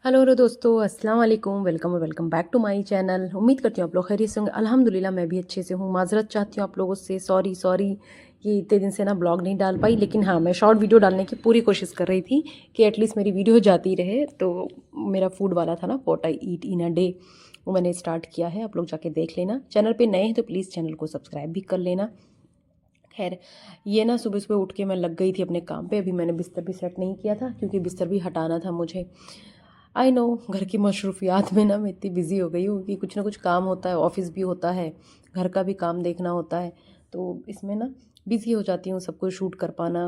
Hello दोस्तों, अस्सलाम वालेकुम। वेलकम और welcome back to my channel. उम्मीद करती हूँ आप लोग खैरियत से होंगे। अल्हम्दुलिल्लाह मैं भी अच्छे से हूँ। माज़रत चाहती हूँ आप लोगों से, सॉरी सॉरी कि इतने दिन से ना ब्लॉग नहीं डाल पाई, लेकिन हाँ मैं शॉर्ट वीडियो डालने की पूरी कोशिश कर रही थी कि एटलीस्ट मेरी वीडियो जाती रहे। तो मेरा फूड वाला था ना, what I eat in a day, वो मैंने स्टार्ट किया है। आप लोग जाके देख लेना। चैनल पर नए हैं तो प्लीज़ चैनल को सब्सक्राइब भी कर लेना। खैर, ये ना सुबह सुबह उठ के मैं लग गई थी अपने काम पे। अभी मैंने बिस्तर भी सेट नहीं किया था क्योंकि बिस्तर भी हटाना था मुझे। आई नो, घर की मसरूफियात में ना मैं इतनी बिज़ी हो गई हूँ कि कुछ ना कुछ काम होता है, ऑफिस भी होता है, घर का भी काम देखना होता है। तो इसमें ना बिज़ी हो जाती हूँ। सब कुछ शूट कर पाना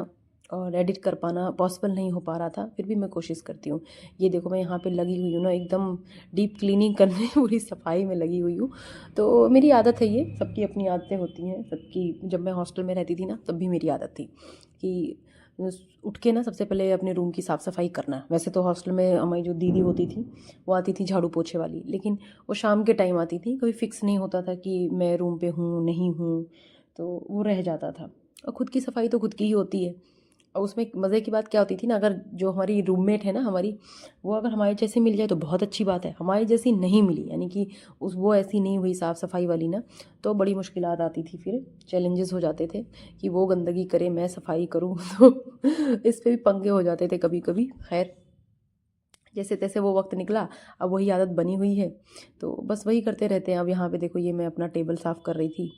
और एडिट कर पाना पॉसिबल नहीं हो पा रहा था, फिर भी मैं कोशिश करती हूँ। ये देखो मैं यहाँ पे लगी हुई हूँ ना, एकदम डीप क्लीनिंग करने पूरी सफाई में लगी हुई हूँ। तो मेरी आदत है ये, सबकी अपनी आदतें होती हैं सबकी। जब मैं हॉस्टल में रहती थी ना तब भी मेरी आदत थी कि उठ के ना सबसे पहले अपने रूम की साफ़ सफाई करना। वैसे तो हॉस्टल में हमारी जो दीदी होती थी वो आती थी झाड़ू पोछे वाली, लेकिन वो शाम के टाइम आती थी। कोई फिक्स नहीं होता था कि मैं रूम पे हूँ नहीं हूँ, तो वो रह जाता था। और ख़ुद की सफाई तो खुद की ही होती है। और उसमें एक मज़े की बात क्या होती थी ना, अगर जो हमारी रूममेट है ना हमारी, वो अगर हमारे जैसे मिल जाए तो बहुत अच्छी बात है। हमारी जैसी नहीं मिली, यानी कि उस वो ऐसी नहीं हुई साफ़ सफाई वाली ना, तो बड़ी मुश्किलात आती थी। फिर चैलेंजेस हो जाते थे कि वो गंदगी करे मैं सफाई करूँ तो इस पे भी पंगे हो जाते थे कभी कभी। खैर, जैसे तैसे वो वक्त निकला, अब वही आदत बनी हुई है, तो बस वही करते रहते हैं। अब यहाँ पे देखो, ये मैं अपना टेबल साफ़ कर रही थी।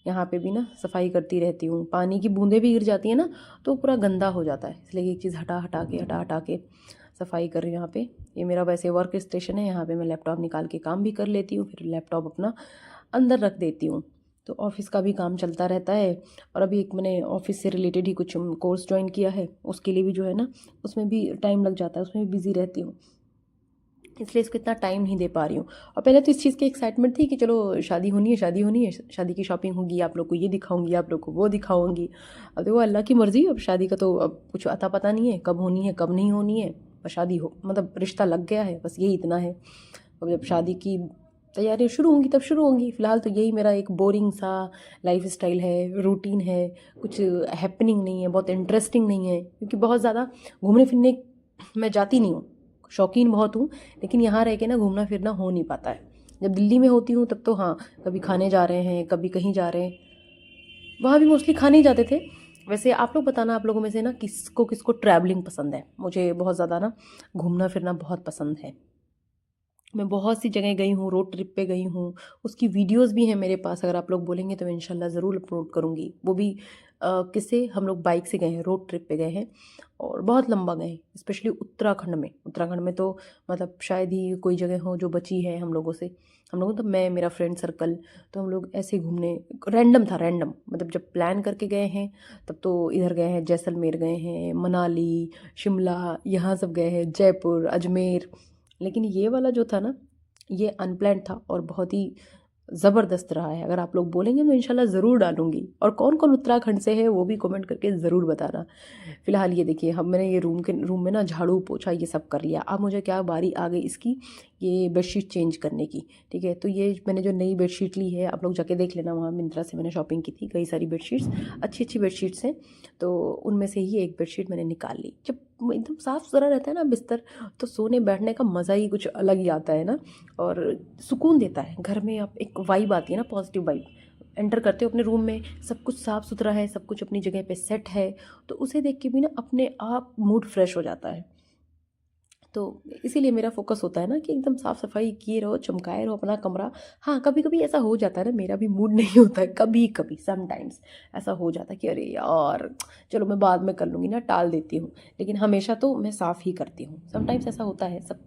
यहाँ पे भी ना सफाई करती रहती हूँ। पानी की बूंदें भी गिर जाती हैं ना तो पूरा गंदा हो जाता है, इसलिए एक चीज़ हटा हटा के सफाई कर रही हूँ यहाँ पे। ये मेरा वैसे वर्क स्टेशन है, यहाँ पे मैं लैपटॉप निकाल के काम भी कर लेती हूँ, फिर लैपटॉप अपना अंदर रख देती हूँ। तो ऑफ़िस का भी काम चलता रहता है। और अभी एक मैंने ऑफ़िस से रिलेटेड ही कुछ कोर्स ज्वाइन किया है, उसके लिए भी जो है ना उसमें भी टाइम लग जाता है, उसमें भी बिज़ी रहती हूँ, इसलिए इसको इतना टाइम नहीं दे पा रही हूँ। और पहले तो इस चीज़ की एक्साइटमेंट थी कि चलो शादी होनी है, शादी होनी है, शादी की शॉपिंग होगी, आप लोग को ये दिखाऊंगी, आप लोग को वो दिखाऊंगी। अब देखो अल्लाह की मर्ज़ी, अब शादी का तो अब कुछ अता पता नहीं है, कब होनी है कब नहीं होनी है। पर शादी हो मतलब रिश्ता लग गया है, बस यही इतना है। अब जब शादी की तैयारियाँ शुरू होंगी तब शुरू होंगी। फ़िलहाल तो यही मेरा एक बोरिंग सा लाइफ स्टाइल है, रूटीन है। कुछ हैपनिंग नहीं है, बहुत इंटरेस्टिंग नहीं है, क्योंकि बहुत ज़्यादा घूमने फिरने मैं जाती नहीं हूँ। शौकीन बहुत हूँ, लेकिन यहाँ रह के ना घूमना फिरना हो नहीं पाता है। जब दिल्ली में होती हूँ तब तो हाँ, कभी खाने जा रहे हैं, कभी कहीं जा रहे हैं। वहाँ भी मोस्टली खाने ही जाते थे। वैसे आप लोग बताना, आप लोगों में से ना किसको किसको ट्रैवलिंग पसंद है। मुझे बहुत ज़्यादा ना घूमना फिरना बहुत पसंद है। मैं बहुत सी जगह गई हूँ, रोड ट्रिप पे गई हूँ। उसकी वीडियोस भी हैं मेरे पास, अगर आप लोग बोलेंगे तो मैं इंशाल्लाह ज़रूर अपलोड करूँगी। वो भी किससे, हम लोग बाइक से गए हैं, रोड ट्रिप पे गए हैं और बहुत लंबा गए हैं। स्पेशली उत्तराखंड में, उत्तराखंड में तो मतलब शायद ही कोई जगह हो जो बची है हम लोगों से। हम लोगों तो मैं, मेरा फ्रेंड सर्कल, तो हम लोग ऐसे ही घूमने, रैंडम था, रैंडम मतलब जब प्लान करके गए हैं तब तो इधर गए हैं, जैसलमेर गए हैं, मनाली, शिमला, यहाँ सब गए हैं, जयपुर, अजमेर। लेकिन ये वाला जो था ना, ये अनप्लान्ड था और बहुत ही ज़बरदस्त रहा है। अगर आप लोग बोलेंगे तो इंशाल्लाह ज़रूर डालूंगी। और कौन कौन उत्तराखंड से है वो भी कमेंट करके ज़रूर बताना। फ़िलहाल ये देखिए, हम मैंने ये रूम में ना झाड़ू पोछा ये सब कर लिया। अब मुझे क्या बारी आ गई इसकी, ये बेडशीट चेंज करने की। ठीक है, तो ये मैंने जो नई बेडशीट ली है, आप लोग जाके देख लेना, वहाँ मिंत्रा से मैंने शॉपिंग की थी, कई सारी बेडशीट्स, अच्छी अच्छी बेडशीट्स हैं। तो उनमें से ही एक बेडशीट मैंने निकाल ली। जब एकदम साफ़ सुथरा रहता है ना बिस्तर, तो सोने बैठने का मज़ा ही कुछ अलग ही आता है ना, और सुकून देता है। घर में आप एक वाइब आती है ना, पॉजिटिव वाइब। एंटर करते हो अपने रूम में, सब कुछ साफ़ सुथरा है, सब कुछ अपनी जगह पे सेट है, तो उसे देख के भी ना अपने आप मूड फ्रेश हो जाता है। तो इसीलिए मेरा फोकस होता है ना कि एकदम साफ़ सफाई किए रहो, चमकाए रहो अपना कमरा। हाँ, कभी कभी ऐसा हो जाता है ना, मेरा भी मूड नहीं होता है, कभी कभी समटाइम्स ऐसा हो जाता है कि अरे यार चलो मैं बाद में कर लूँगी ना, टाल देती हूँ। लेकिन हमेशा तो मैं साफ़ ही करती हूँ। समटाइम्स ऐसा होता है, सब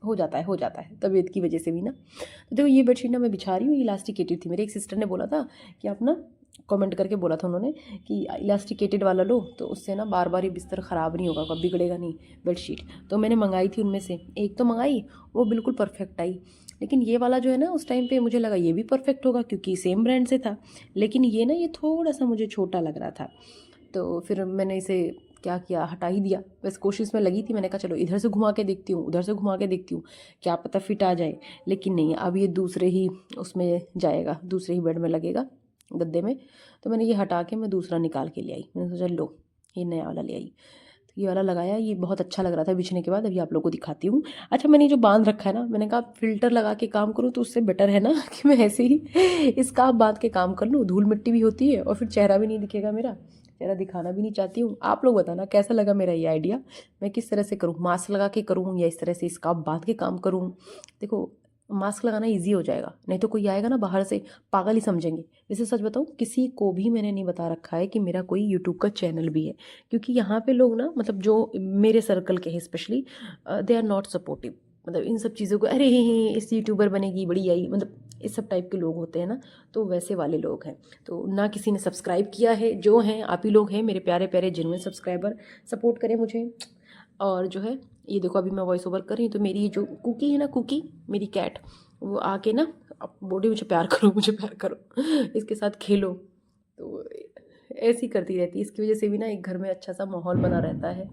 हो जाता है तबीयत की वजह से भी ना। तो देखो ये बेडशीट ना मैं बिछा रही हूँ, इलास्टिकेटेड थी। मेरे एक सिस्टर ने बोला था कि आप ना, कमेंट करके बोला था उन्होंने कि इलास्टिकेटेड वाला लो, तो उससे ना बार बार ये बिस्तर ख़राब नहीं होगा, कभी बिगड़ेगा नहीं बेडशीट। तो मैंने मंगाई थी, उनमें से एक तो मंगाई, वो बिल्कुल परफेक्ट आई। लेकिन ये वाला जो है ना, उस टाइम पे मुझे लगा ये भी परफेक्ट होगा क्योंकि सेम ब्रांड से था। लेकिन ये ना, ये थोड़ा सा मुझे छोटा लग रहा था। तो फिर मैंने इसे क्या किया, हटा ही दिया। बस कोशिश में लगी थी, मैंने कहा चलो इधर से घुमा के देखती हूँ, उधर से घुमा के देखती हूँ, क्या पता फिट आ जाए। लेकिन नहीं, अब ये दूसरे ही उसमें जाएगा, दूसरे ही बेड में लगेगा, गद्दे में। तो मैंने ये हटा के मैं दूसरा निकाल के ले आई। मैंने सोचा लो ये नया वाला ले आई। तो ये वाला लगाया, ये बहुत अच्छा लग रहा था बिछने के बाद। अभी आप लोगों को दिखाती हूँ। अच्छा, मैंने जो बांध रखा है ना, मैंने कहा फ़िल्टर लगा के काम करूँ तो उससे बेटर है ना कि मैं ऐसे ही स्कार्फ बांध के काम कर लूँ। धूल मिट्टी भी होती है और फिर चेहरा भी नहीं दिखेगा मेरा, चेहरा दिखाना भी नहीं चाहती हूँ। आप लोग बताना कैसा लगा मेरा ये आइडिया। मैं किस तरह से करूँ, मास्क लगा के करूँ या इस तरह से स्कार्फ बांध के काम करूँ। देखो, मास्क लगाना ईजी हो जाएगा, नहीं तो कोई आएगा ना बाहर से, पागल ही समझेंगे। वैसे सच बताऊँ, किसी को भी मैंने नहीं बता रखा है कि मेरा कोई यूट्यूब का चैनल भी है, क्योंकि यहाँ पे लोग ना, मतलब जो मेरे सर्कल के हैं specially, they are not supportive. मतलब इन सब चीज़ों को, अरे इस यूट्यूबर बनेगी बड़ी आई, मतलब इस सब टाइप के लोग होते हैं ना, तो वैसे वाले लोग हैं। तो ना किसी ने सब्सक्राइब किया है, जो हैं आप ही लोग हैं मेरे प्यारे प्यारे जेन्युइन सब्सक्राइबर, सपोर्ट करें मुझे। और जो है, ये देखो अभी मैं वॉइस ओवर कर रही हूँ तो मेरी जो कुकी है ना, कुकी मेरी कैट, वो आके ना अब बोली मुझे प्यार करो, मुझे प्यार करो, इसके साथ खेलो। तो ऐसी ही करती रहती है, इसकी वजह से भी ना एक घर में अच्छा सा माहौल बना रहता है।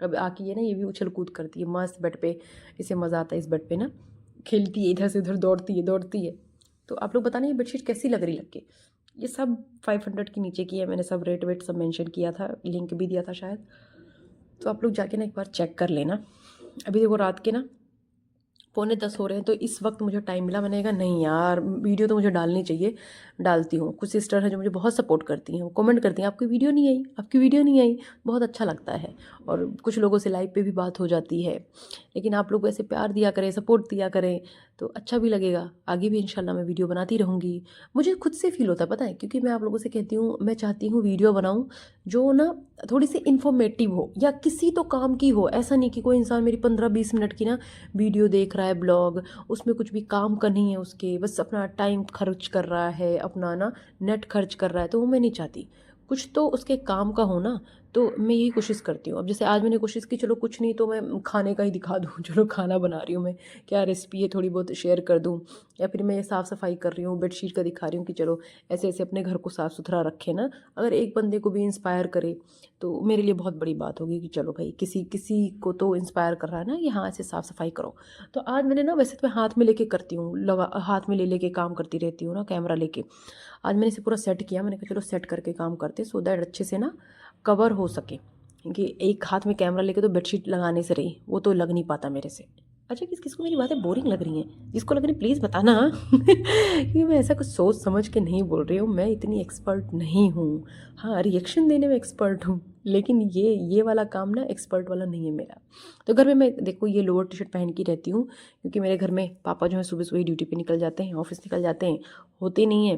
अब आके ये ना, ये भी उछल कूद करती है मस्त बेड पे, इसे मज़ा आता है इस बेड पे ना, खेलती है इधर से उधर, दौड़ती है दौड़ती है। तो आप लोग बताना ये बेडशीट कैसी लग रही लग के। ये सब 500 के नीचे की है, मैंने सब रेट वेट सब मेंशन किया था, लिंक भी दिया था शायद। तो आप लोग जाके ना एक बार चेक कर लेना। अभी देखो रात के ना 9:45 हो रहे हैं, तो इस वक्त मुझे टाइम मिला। मैंने कहा नहीं यार, वीडियो तो मुझे डालनी चाहिए, डालती हूँ। कुछ सिस्टर हैं जो मुझे बहुत सपोर्ट करती हैं, वो कमेंट करती हैं आपकी वीडियो नहीं आई, आपकी वीडियो नहीं आई। बहुत अच्छा लगता है, और कुछ लोगों से लाइव पे भी बात हो जाती है। लेकिन आप लोग ऐसे प्यार दिया करें, सपोर्ट दिया करें, तो अच्छा भी लगेगा। आगे भी इंशाल्लाह मैं वीडियो बनाती रहूँगी। मुझे खुद से फील होता है, पता है, क्योंकि मैं आप लोगों से कहती हूँ, मैं चाहती हूँ वीडियो बनाऊँ जो ना थोड़ी सी इन्फॉर्मेटिव हो, या किसी तो काम की हो। ऐसा नहीं कि कोई इंसान मेरी 15-20 मिनट की ना वीडियो देख रहा है, ब्लॉग, उसमें कुछ भी काम का नहीं है उसके, बस अपना टाइम खर्च कर रहा है, अपना ना नेट खर्च कर रहा है, तो वो मैं नहीं चाहती। कुछ तो उसके काम का हो ना, तो मैं यही कोशिश करती हूँ। अब जैसे आज मैंने कोशिश की, चलो कुछ नहीं तो मैं खाने का ही दिखा दूँ, चलो खाना बना रही हूँ मैं, क्या रेसिपी है थोड़ी बहुत शेयर कर दूँ, या फिर मैं साफ़ सफाई कर रही हूँ, बेडशीट का दिखा रही हूँ कि चलो ऐसे ऐसे अपने घर को साफ़ सुथरा रखें ना। अगर एक बंदे को भी इंस्पायर करे तो मेरे लिए बहुत बड़ी बात होगी कि चलो भाई, किसी किसी को तो इंस्पायर कर रहा है ना कि हाँ ऐसे साफ़ सफाई करो। तो आज मैंने ना, वैसे तो मैं हाथ में लेके करती हूँ, लगा हाथ में ले लेके काम करती रहती हूँ ना कैमरा लेके। आज मैंने इसे पूरा सेट किया, मैंने कहा चलो सेट करके काम करते, सो दैट अच्छे से ना कवर हो सके। क्योंकि एक हाथ में कैमरा लेके तो बेडशीट लगाने से रही, वो तो लग नहीं पाता मेरे से। अच्छा, किसको मेरी बातें बोरिंग लग रही हैं, जिसको लग रही प्लीज़ बताना क्योंकि मैं ऐसा कुछ सोच समझ के नहीं बोल रही हूँ, मैं इतनी एक्सपर्ट नहीं हूँ। हाँ, रिएक्शन देने में एक्सपर्ट हूँ, लेकिन ये वाला काम ना एक्सपर्ट वाला नहीं है मेरा। तो घर में मैं देखो ये लोअर टी शर्ट पहन के रहती हूँ, क्योंकि मेरे घर में पापा जो है सुबह सुबह ड्यूटी पे निकल जाते हैं, ऑफिस निकल जाते हैं, होते नहीं है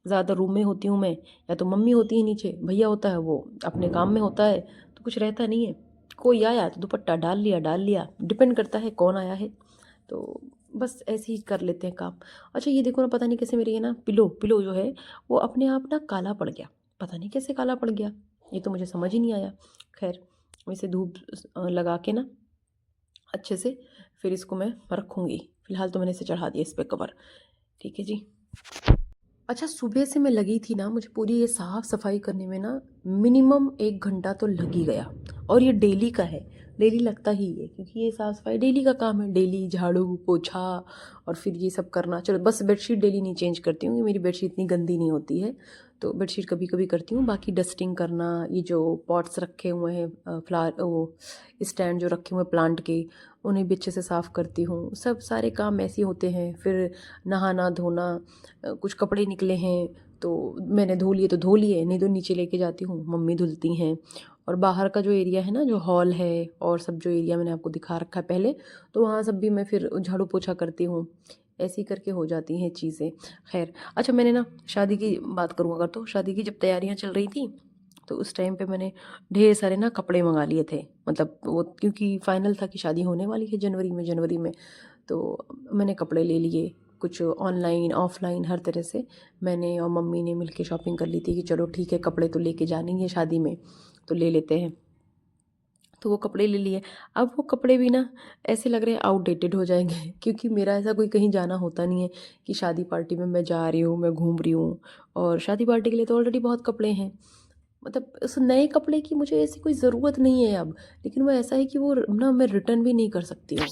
ज़्यादा, रूम में होती हूँ मैं, या तो मम्मी होती है नीचे, भैया होता है वो अपने काम में होता है, तो कुछ रहता नहीं है। कोई आया तो दुपट्टा डाल लिया, डिपेंड करता है कौन आया है, तो बस ऐसे ही कर लेते हैं काम। अच्छा, ये देखो ना, पता नहीं कैसे मेरे ये ना पिलो पिलो जो है वो अपने आप ना काला पड़ गया, पता नहीं कैसे काला पड़ गया, ये तो मुझे समझ ही नहीं आया। खैर, वैसे धूप लगा के ना अच्छे से फिर इसको मैं रखूँगी। फ़िलहाल तो मैंने इसे चढ़ा दिया इस पे कवर, ठीक है जी। अच्छा, सुबह से मैं लगी थी ना, मुझे पूरी ये साफ़ सफाई करने में ना मिनिमम 1 घंटा तो लग ही गया। और ये डेली का है, डेली लगता ही है, क्योंकि ये साफ़ सफाई डेली का काम है, डेली झाड़ू पोछा और फिर ये सब करना। चलो बस बेडशीट डेली नहीं चेंज करती हूँ, मेरी बेडशीट इतनी गंदी नहीं होती है, तो बेडशीट कभी कभी करती हूँ। बाकी डस्टिंग करना, ये जो पॉट्स रखे हुए हैं, फ्लावर वो स्टैंड जो रखे हुए हैं प्लांट के, उन्हें भी अच्छे से साफ़ करती हूँ। सब सारे काम ऐसे होते हैं। फिर नहाना धोना, कुछ कपड़े निकले हैं तो मैंने धो लिए तो धो लिए, नहीं तो नीचे लेके जाती हूँ, मम्मी धुलती हैं। और बाहर का जो एरिया है ना, जो हॉल है और सब जो एरिया मैंने आपको दिखा रखा है पहले, तो वहाँ सब भी मैं फिर झाड़ू पोछा करती हूँ। ऐसे ही करके हो जाती हैं चीज़ें। खैर, अच्छा, मैंने ना शादी की बात करूँ अगर, तो शादी की जब तैयारियाँ चल रही थी, तो उस टाइम पे मैंने ढेर सारे ना कपड़े मंगा लिए थे। मतलब वो, क्योंकि फाइनल था कि शादी होने वाली है जनवरी में, तो मैंने कपड़े ले लिए, कुछ ऑनलाइन ऑफलाइन हर तरह से। मैंने और मम्मी ने मिलके शॉपिंग कर ली थी कि चलो ठीक है, कपड़े तो लेके जाने ही है शादी में, तो ले लेते हैं। तो वो कपड़े ले लिए। अब वो कपड़े भी ना ऐसे लग रहे हैं आउटडेटेड हो जाएंगे क्योंकि मेरा ऐसा कोई कहीं जाना होता नहीं है कि शादी पार्टी में मैं जा रही हूँ, मैं घूम रही हूँ, और शादी पार्टी के लिए तो ऑलरेडी बहुत कपड़े हैं। मतलब उस नए कपड़े की मुझे ऐसी कोई ज़रूरत नहीं है अब, लेकिन वो ऐसा है कि वो ना मैं रिटर्न भी नहीं कर सकती हूँ।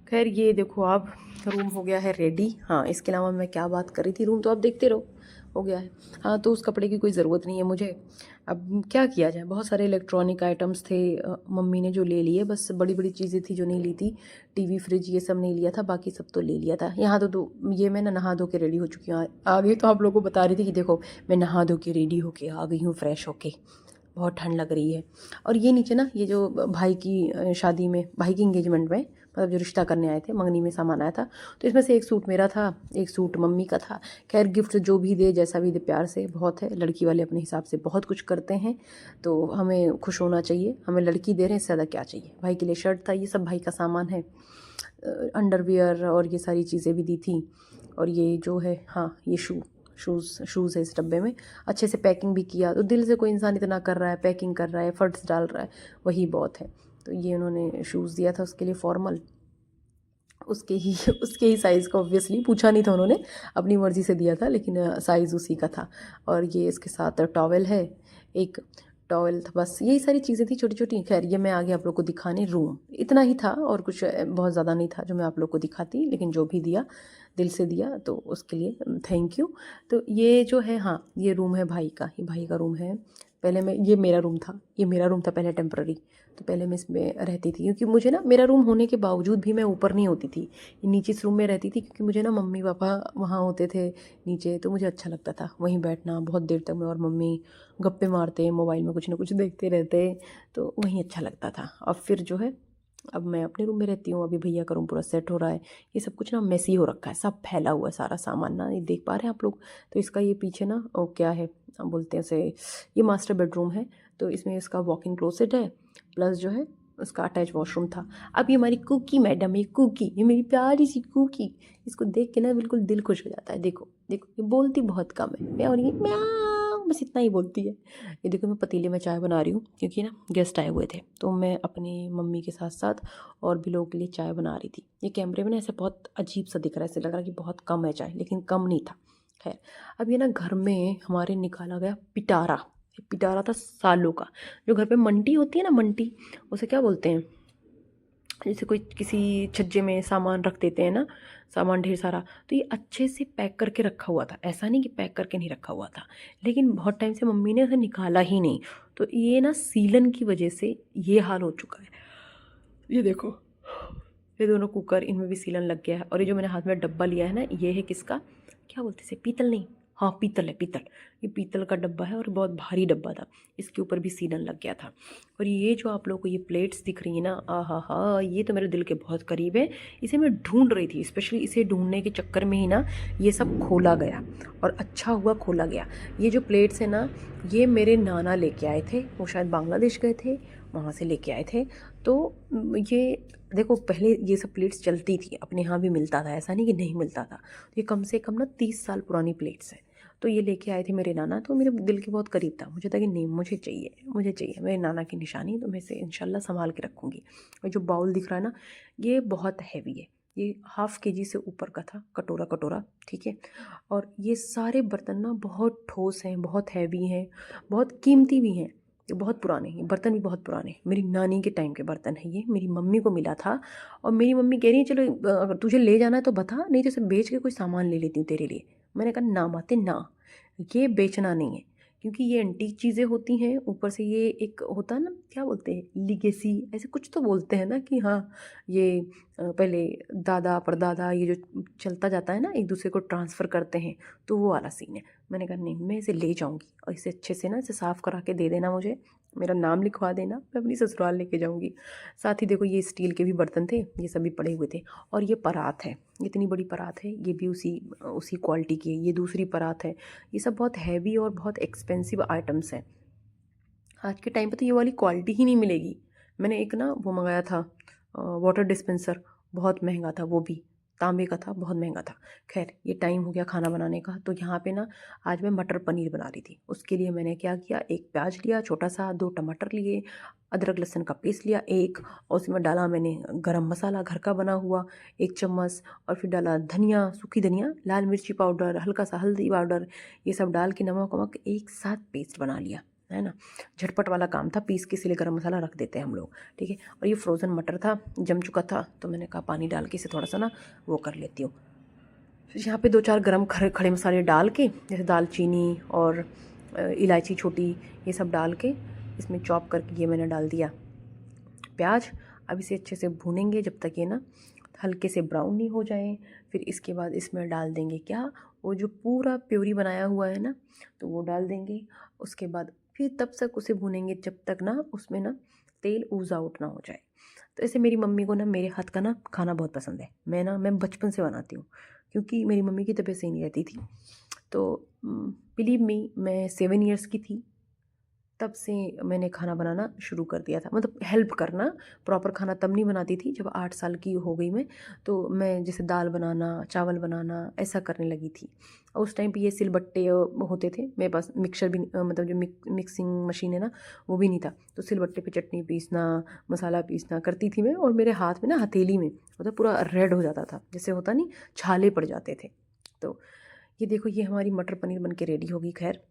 खैर, ये देखो आप, रूम हो गया है रेडी। हाँ, इसके अलावा मैं क्या बात कर रही थी, रूम तो आप देखते रहो, हो गया है। हाँ, तो उस कपड़े की कोई ज़रूरत नहीं है मुझे। अब क्या किया जाए, बहुत सारे इलेक्ट्रॉनिक आइटम्स थे, मम्मी ने जो ले लिए, बस बड़ी बड़ी चीज़ें थी जो नहीं ली थी। टीवी फ्रिज ये सब नहीं लिया था, बाकी सब तो ले लिया था। यहाँ तो ये मैं ना नहा धो के रेडी हो चुकी हूँ। आ गई तो आप लोगों को बता रही थी कि देखो मैं नहा धो के रेडी होके आ गई हूँ, फ्रेश होके। बहुत ठंड लग रही है। और ये नीचे ना, ये जो भाई की शादी में, भाई की एंगेजमेंट में, मतलब जो रिश्ता करने आए थे, मंगनी में सामान आया था, तो इसमें से एक सूट मेरा था, एक सूट मम्मी का था। खैर गिफ्ट जो भी दे, जैसा भी दे, प्यार से बहुत है। लड़की वाले अपने हिसाब से बहुत कुछ करते हैं, तो हमें खुश होना चाहिए। हमें लड़की दे रहे हैं, इससे ज़्यादा क्या चाहिए। भाई के लिए शर्ट था, ये सब भाई का सामान है, अंडरवियर और ये सारी चीज़ें भी दी थी। और ये जो है, हाँ, ये शूज़ है इस डब्बे में। अच्छे से पैकिंग भी किया, तो दिल से कोई इंसान इतना कर रहा है, पैकिंग कर रहा है, एफर्ट्स डाल रहा है, वही बहुत है। तो ये उन्होंने शूज़ दिया था उसके लिए, फॉर्मल, उसके ही उसके ही साइज़ का। ऑब्वियसली पूछा नहीं था उन्होंने, अपनी मर्ज़ी से दिया था, लेकिन साइज़ उसी का था। और ये इसके साथ टॉवेल है, एक टॉवेल था, बस यही सारी चीज़ें थी छोटी छोटी। खैर ये मैं आगे आप लोग को दिखाने, रूम इतना ही था और कुछ बहुत ज़्यादा नहीं था जो मैं आप लोग को दिखाती, लेकिन जो भी दिया दिल से दिया, तो उसके लिए थैंक यू। तो ये जो है, हाँ, ये रूम है भाई का, ये भाई का रूम है। पहले मैं, ये मेरा रूम था, ये मेरा रूम था पहले टेम्प्ररी। तो पहले मैं इसमें रहती थी, क्योंकि मुझे ना, मेरा रूम होने के बावजूद भी मैं ऊपर नहीं होती थी, ये नीचे इस रूम में रहती थी, क्योंकि मुझे ना मम्मी पापा वहाँ होते थे नीचे, तो मुझे अच्छा लगता था वहीं बैठना बहुत देर तक। मैं और मम्मी गप्पे मारते, मोबाइल में कुछ ना कुछ देखते रहते, तो वहीं अच्छा लगता था। अब फिर जो है, अब मैं अपने रूम में रहती हूँ। अभी भैया का रूम पूरा सेट हो रहा है। ये सब कुछ ना मेसी हो रखा है, सब फैला हुआ है सारा सामान ना, ये देख पा रहे हैं आप लोग। तो इसका ये पीछे ना, ओ क्या है, हम बोलते हैं उसे, ये मास्टर बेडरूम है। तो इसमें इसका वॉक इन क्लोसेट है, प्लस जो है उसका अटैच वॉशरूम था। अब ये हमारी कुकी मैडम, ये कुकी, ये मेरी प्यारी सी कुकी, इसको देख के ना बिल्कुल दिल खुश हो जाता है। देखो देखो, ये बोलती बहुत कम है, मैं और ये म्याऊं, बस इतना ही बोलती है। ये देखो, मैं पतीले में चाय बना रही हूँ, क्योंकि ना गेस्ट आए हुए थे, तो मैं अपनी मम्मी के साथ साथ और भी लोगों के लिए चाय बना रही थी। ये कैमरे में ना ऐसे बहुत अजीब सा दिख रहा है, ऐसे लग रहा है कि बहुत कम है चाय, लेकिन कम नहीं था। खैर, अब ये ना घर में हमारे निकाला गया पिटारा। ये पिटारा था सालों का। जो घर पे मंटी होती है ना, मंटी, उसे क्या बोलते हैं, जैसे कोई किसी छज्जे में सामान रख देते हैं ना, सामान ढेर सारा, तो ये अच्छे से पैक करके रखा हुआ था। ऐसा नहीं कि पैक करके नहीं रखा हुआ था, लेकिन बहुत टाइम से मम्मी ने उसे निकाला ही नहीं। तो ये ना सीलन की वजह से ये हाल हो चुका है। ये देखो, ये दोनों कुकर, इनमें भी सीलन लग गया है। और ये जो मैंने हाथ में डब्बा लिया है ना, ये है किसका, क्या बोलते हैं, पीतल नहीं, हाँ पीतल है, पीतल। ये पीतल का डब्बा है और बहुत भारी डब्बा था, इसके ऊपर भी सीलन लग गया था। और ये जो आप लोगों को ये प्लेट्स दिख रही है ना, आहा हा, ये तो मेरे दिल के बहुत करीब है। इसे मैं ढूंढ रही थी, स्पेशली इसे ढूंढने के चक्कर में ही ना ये सब खोला गया, और अच्छा हुआ खोला गया। ये जो प्लेट्स है ना, ये मेरे नाना लेके आए थे, वो शायद बांग्लादेश गए थे, वहाँ से लेके आए थे। तो ये देखो, पहले ये सब प्लेट्स चलती थी, अपने यहाँ भी मिलता था, ऐसा नहीं कि नहीं मिलता था। तो ये कम से कम ना 30 साल पुरानी प्लेट्स हैं। तो ये लेके आए थे मेरे नाना, तो मेरे दिल के बहुत करीब था। मुझे था कि नहीं, मुझे चाहिए, मुझे चाहिए, मेरे नाना की निशानी, तो मैं इसे इंशाल्लाह संभाल के रखूँगी। और जो बाउल दिख रहा है ना, ये बहुत हैवी है, ये ½ kg से ऊपर का था, कटोरा कटोरा, ठीक है। और ये सारे बर्तन ना बहुत ठोस हैं, बहुत हैवी हैं, बहुत कीमती भी हैं। ये बहुत पुराने हैं, बर्तन भी बहुत पुराने हैं, मेरी नानी के टाइम के बर्तन है ये, मेरी मम्मी को मिला था। और मेरी मम्मी कह रही है, चलो अगर तुझे ले जाना है तो बता, नहीं तो इसे बेच के कोई सामान ले लेती हूँ तेरे लिए। मैंने कहा ना माते ना, ये बेचना नहीं है, क्योंकि ये एंटीक चीज़ें होती हैं। ऊपर से ये एक होता है ना, क्या बोलते हैं, लिगेसी, ऐसे कुछ तो बोलते हैं ना, कि हाँ ये पहले दादा परदादा, ये जो चलता जाता है ना, एक दूसरे को ट्रांसफ़र करते हैं, तो वो वाला सीन है। मैंने कहा नहीं, मैं इसे ले जाऊंगी, और इसे अच्छे से ना, इसे साफ़ करा के दे देना मुझे, मेरा नाम लिखवा देना, मैं अपनी ससुराल लेके जाऊंगी। साथ ही देखो, ये स्टील के भी बर्तन थे, ये सभी पड़े हुए थे। और ये परात है, इतनी बड़ी परात है, ये भी उसी उसी क्वालिटी की है। ये दूसरी परात है। ये सब बहुत हैवी और बहुत एक्सपेंसिव आइटम्स हैं। आज के टाइम पे तो ये वाली क्वालिटी ही नहीं मिलेगी। मैंने एक ना वो मंगाया था, वाटर डिस्पेंसर, बहुत महंगा था, वो भी तांबे का था, बहुत महंगा था। खैर, ये टाइम हो गया खाना बनाने का, तो यहाँ पे ना आज मैं मटर पनीर बना रही थी। उसके लिए मैंने क्या किया, एक प्याज लिया छोटा सा, 2 टमाटर लिए, अदरक लहसुन का पेस्ट लिया एक, और उसमें डाला मैंने गरम मसाला घर का बना हुआ 1 चम्मच, और फिर डाला धनिया, सूखी धनिया, लाल मिर्ची पाउडर, हल्का सा हल्दी पाउडर, ये सब डाल के नमक वमक एक साथ पेस्ट बना लिया, है ना। झटपट वाला काम था, पीस के इसीलिए गरम मसाला रख देते हैं हम लोग, ठीक है। और ये फ्रोज़न मटर था, जम चुका था, तो मैंने कहा पानी डाल के इसे थोड़ा सा ना वो कर लेती हूँ, फिर यहाँ पे 2-4 गरम खड़े खड़े मसाले डाल के, जैसे दालचीनी और इलायची छोटी, ये सब डाल के इसमें चॉप करके ये मैंने डाल दिया प्याज। अब इसे अच्छे से भूनेंगे जब तक ये ना हल्के से ब्राउन नहीं हो जाए। फिर इसके बाद इसमें डाल देंगे क्या, वो जो पूरा प्योरी बनाया हुआ है ना, तो वो डाल देंगे। उसके बाद फिर तब तक उसे भूनेंगे जब तक ना उसमें ना तेल ऊज़ आउट ना हो जाए। तो ऐसे मेरी मम्मी को ना मेरे हाथ का ना खाना बहुत पसंद है। मैं बचपन से बनाती हूँ, क्योंकि मेरी मम्मी की तबीयत सही नहीं रहती थी। तो बिलीव मी, मैं 7 ईयर्स की थी तब से मैंने खाना बनाना शुरू कर दिया था, मतलब हेल्प करना। प्रॉपर खाना तब नहीं बनाती थी जब 8 साल की हो गई मैं। तो मैं जैसे दाल बनाना, चावल बनाना ऐसा करने लगी थी। और उस टाइम पे ये सिलबट्टे होते थे मेरे पास, मिक्सर भी मतलब जो मिक्सिंग मशीन है ना वो भी नहीं था। तो सिलबट्टे पे चटनी पीसना, मसाला पीसना करती थी मैं। और मेरे हाथ में ना हथेली में मतलब पूरा रेड हो जाता था, जैसे होता नहीं, छाले पड़ जाते थे। तो ये देखो, ये हमारी मटर पनीर बन के रेडी होगी। खैर,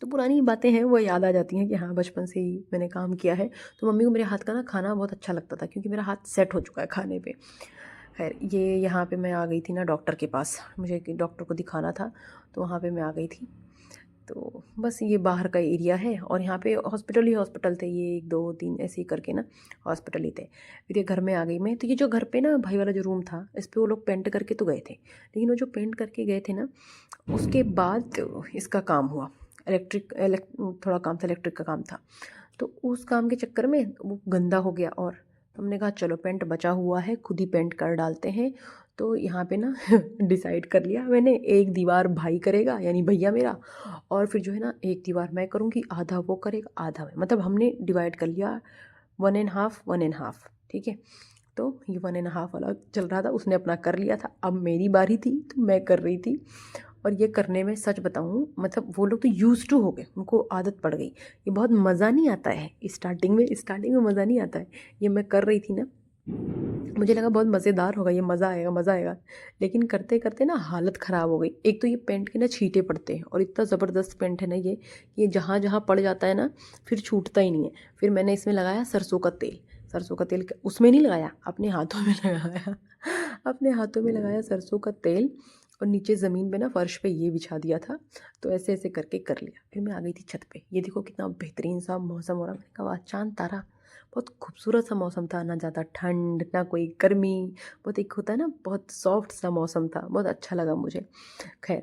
तो पुरानी बातें हैं वो याद आ जाती हैं कि हाँ, बचपन से ही मैंने काम किया है। तो मम्मी को मेरे हाथ का ना खाना बहुत अच्छा लगता था, क्योंकि मेरा हाथ सेट हो चुका है खाने पे। खैर, ये यहाँ पे मैं आ गई थी ना डॉक्टर के पास, मुझे डॉक्टर को दिखाना था, तो वहाँ पे मैं आ गई थी। तो बस ये बाहर का एरिया है, और यहाँ पे हॉस्पिटल ही हॉस्पिटल थे, ये 1 2 3 ऐसे ही करके ना हॉस्पिटल ही थे। फिर ये घर में आ गई मैं। तो ये जो घर पे ना भाई वाला जो रूम था, इस पे वो लोग पेंट करके तो गए थे, लेकिन वो जो पेंट करके गए थे ना, उसके बाद इसका काम हुआ। थोड़ा काम था, इलेक्ट्रिक का काम था। तो उस काम के चक्कर में वो गंदा हो गया, और हमने कहा चलो पेंट बचा हुआ है, खुद ही पेंट कर डालते हैं। तो यहाँ पे ना डिसाइड कर लिया मैंने, एक दीवार भाई करेगा यानी भैया मेरा, और फिर जो है ना एक दीवार मैं करूँगी, आधा वो करेगा आधा मैं, मतलब हमने डिवाइड कर लिया 1.5 1.5। ठीक है, तो ये 1.5 वाला चल रहा था, उसने अपना कर लिया था। अब मेरी बारी थी तो मैं कर रही थी। और ये करने में सच बताऊँ, मतलब वो लोग तो यूज़ टू हो गए, उनको आदत पड़ गई। ये बहुत मज़ा नहीं आता है स्टार्टिंग में मज़ा नहीं आता है। ये मैं कर रही थी ना, मुझे लगा बहुत मज़ेदार होगा, ये मज़ा आएगा मज़ा आएगा। लेकिन करते करते ना हालत ख़राब हो गई। एक तो ये पेंट के ना छींटे पड़ते हैं, और इतना ज़बरदस्त पेंट है ना ये जहाँ जहाँ पड़ जाता है ना फिर छूटता ही नहीं है। फिर मैंने इसमें लगाया सरसों का तेल। सरसों का तेल उसमें नहीं लगाया, अपने हाथों में लगाया। अपने हाथों में लगाया सरसों का तेल, और नीचे ज़मीन पे ना फर्श पे ये बिछा दिया था। तो ऐसे ऐसे करके कर लिया। फिर मैं आ गई थी छत पे। ये देखो कितना बेहतरीन सा मौसम हो रहा। मैंने कहा वाह, चाँद तारा, बहुत खूबसूरत सा मौसम था, ना ज़्यादा ठंड ना कोई गर्मी, बहुत एक होता है ना बहुत सॉफ्ट सा मौसम था, बहुत अच्छा लगा मुझे। खैर,